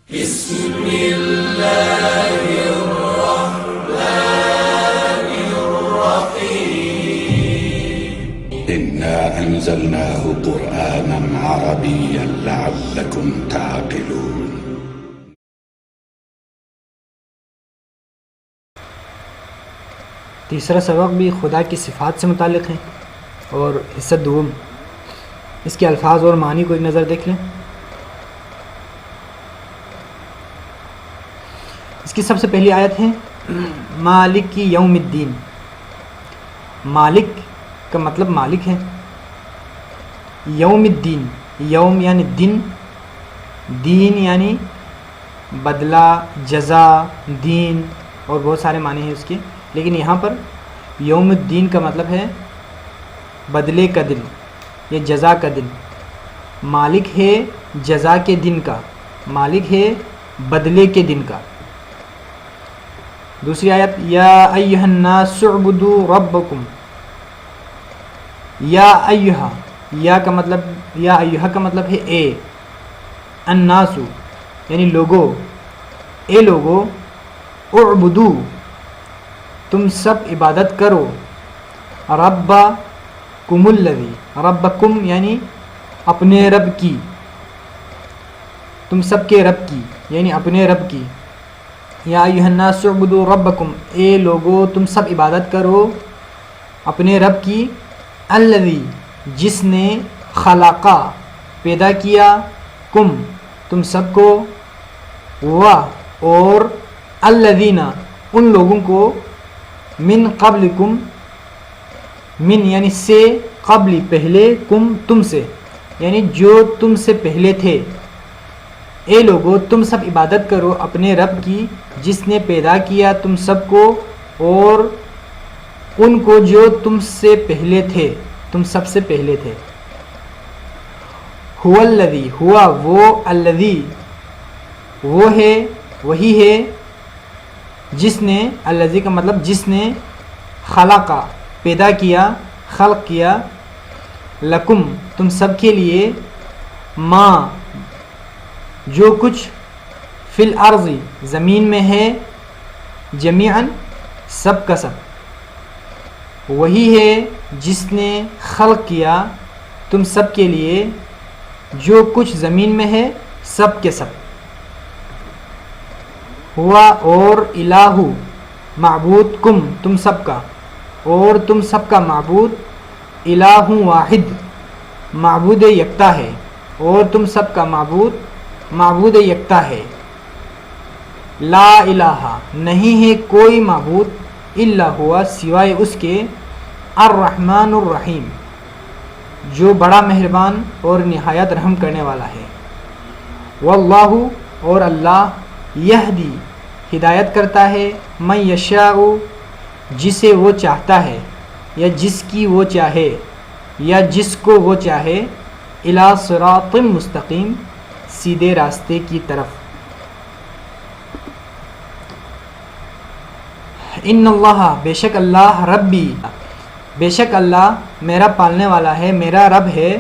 بسم اللہ الرحمن الرحیم انا انزلناه قرآنا عربيا لعلكم تعقلون۔ تیسرا سبق بھی خدا کی صفات سے متعلق ہے، اور حصہ دوم اس کے الفاظ اور معنی کو ایک نظر دیکھ لیں۔ اس کی سب سے پہلی آیت ہے مالک کی یوم الدین۔ مالک کا مطلب مالک ہے، یوم الدین، یوم یعنی دن، دین یعنی بدلہ، جزا، دین، اور بہت سارے معنی ہیں اس کے، لیکن یہاں پر یوم الدین کا مطلب ہے بدلے کا دن یا جزا کا دن۔ مالک ہے جزا کے دن کا، مالک ہے بدلے کے دن کا۔ دوسری آیت یا ایھا الناس اعبدوا ربکم۔ یا ایھا، یا کا مطلب، یا ایھا کا مطلب ہے اے، الناس یعنی لوگو، اے لوگو، اعبدو تم سب عبادت کرو، ربکم الذی، ربکم یعنی اپنے رب کی، تم سب کے رب کی یعنی اپنے رب کی۔ یا ایھا الناس اعبدوا ربکم، اے لوگو تم سب عبادت کرو اپنے رب کی، الذی جس نے، خلقا پیدا کیا، کم تم سب کو، اور الذین ان لوگوں کو، من قبلکم، من یعنی سے، قبل پہلے، کم تم سے یعنی جو تم سے پہلے تھے۔ اے لوگو تم سب عبادت کرو اپنے رب کی جس نے پیدا کیا تم سب کو اور ان کو جو تم سے پہلے تھے، تم سب سے پہلے تھے۔ هو الذی، ہوا وہ، الذی وہ ہے، وہی ہے جس نے، الذی کا مطلب جس نے، خلقا پیدا کیا، خلق کیا، لکم تم سب کے لیے، ما جو کچھ، فی الارض زمین میں ہے، جمیعاً سب کا سب، وہی ہے جس نے خلق کیا تم سب کے لیے جو کچھ زمین میں ہے، سب کے سب۔ ہوا اور الہ معبود، کم تم سب کا، اور تم سب کا معبود، الہ واحد معبود یکتا ہے، اور تم سب کا معبود معبود یکتا ہے۔ لا الہ نہیں ہے کوئی معبود، الا ہوا سوائے اس کے، الرحمن الرحیم جو بڑا مہربان اور نہایت رحم کرنے والا ہے۔ واللہ اور اللہ، یہدی ہدایت کرتا ہے، من یشاء جسے وہ چاہتا ہے یا جس کی وہ چاہے یا جس کو وہ چاہے، الی صراط مستقیم سیدھے راستے کی طرف۔ ان اللہ بے شک اللہ، ربی بے شک اللہ میرا پالنے والا ہے، میرا رب ہے،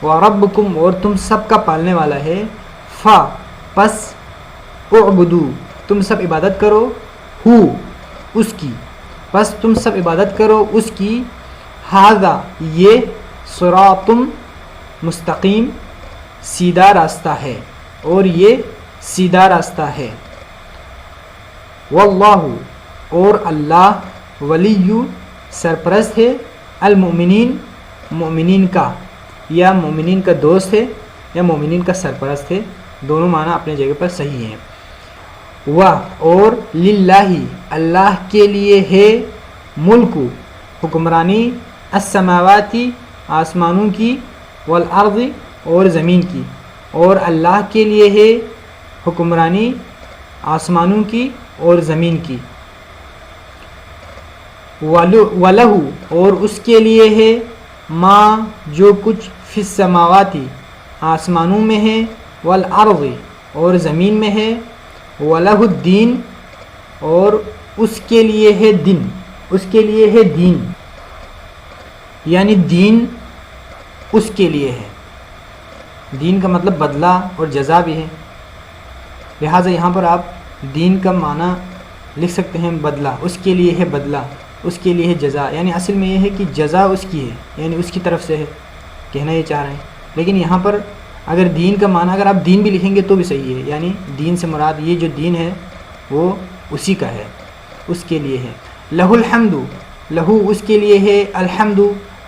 وربکم اور تم سب کا پالنے والا ہے، پس اعبدو تم سب عبادت کرو، ہو اس کی، پس تم سب عبادت کرو اس کی، ھذا یہ، صراط مستقیم سیدھا راستہ ہے، اور یہ سیدھا راستہ ہے۔ واللہ اور اللہ، ولی سرپرست ہے، المؤمنین مومنین کا، یا مومنین کا دوست ہے یا مومنین کا سرپرست ہے، دونوں معنی اپنے جگہ پر صحیح ہیں۔ اور للہ اللہ کے لیے ہے، ملک حکمرانی، السماواتی آسمانوں کی، والارض اور زمین کی، اور اللہ کے لیے ہے حکمرانی آسمانوں کی اور زمین کی۔ وَلَهُ اور اس کے لیے ہے، ما جو کچھ، فی السماواتی آسمانوں میں ہے، والارض اور زمین میں ہے، وَلَهُ الدین اور اس کے لیے ہے دن، اس کے لیے ہے دین، یعنی دین اس کے لیے ہے۔ دین کا مطلب بدلہ اور جزا بھی ہے۔ لہٰذا یہاں پر آپ دین کا معنی لکھ سکتے ہیں بدلہ، اس کے لیے ہے بدلہ، اس کے لیے ہے جزا، یعنی اصل میں یہ ہے کہ جزا اس کی ہے، یعنی اس کی طرف سے ہے، کہنا یہ چاہ رہے ہیں۔ لیکن یہاں پر اگر دین کا معنی اگر آپ دین بھی لکھیں گے تو بھی صحیح ہے، یعنی دین سے مراد یہ جو دین ہے وہ اسی کا ہے، اس کے لیے ہے۔ لہ الحمد، لہو اس کے لیے ہے، الحمد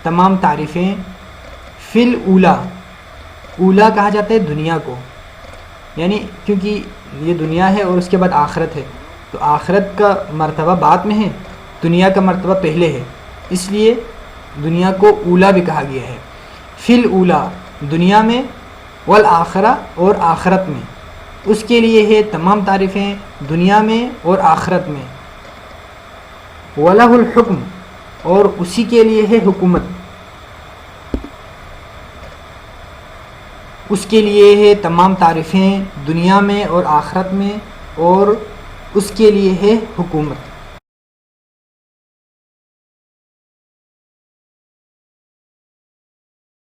تمام تعریفیں، فی الاولا، اولا کہا جاتا ہے دنیا کو، یعنی کیونکہ یہ دنیا ہے اور اس کے بعد آخرت ہے، تو آخرت کا مرتبہ بعد میں ہے، دنیا کا مرتبہ پہلے ہے، اس لیے دنیا کو اولا بھی کہا گیا ہے۔ فی الاولا دنیا میں، والآخرہ اور آخرت میں، اس کے لیے ہے تمام تعریفیں دنیا میں اور آخرت میں۔ وَلَهُ الْحُكْمُ اور اسی کے لیے ہے حکومت، اس کے لیے ہے تمام تعریفیں دنیا میں اور آخرت میں، اور اس کے لیے ہے حکومت۔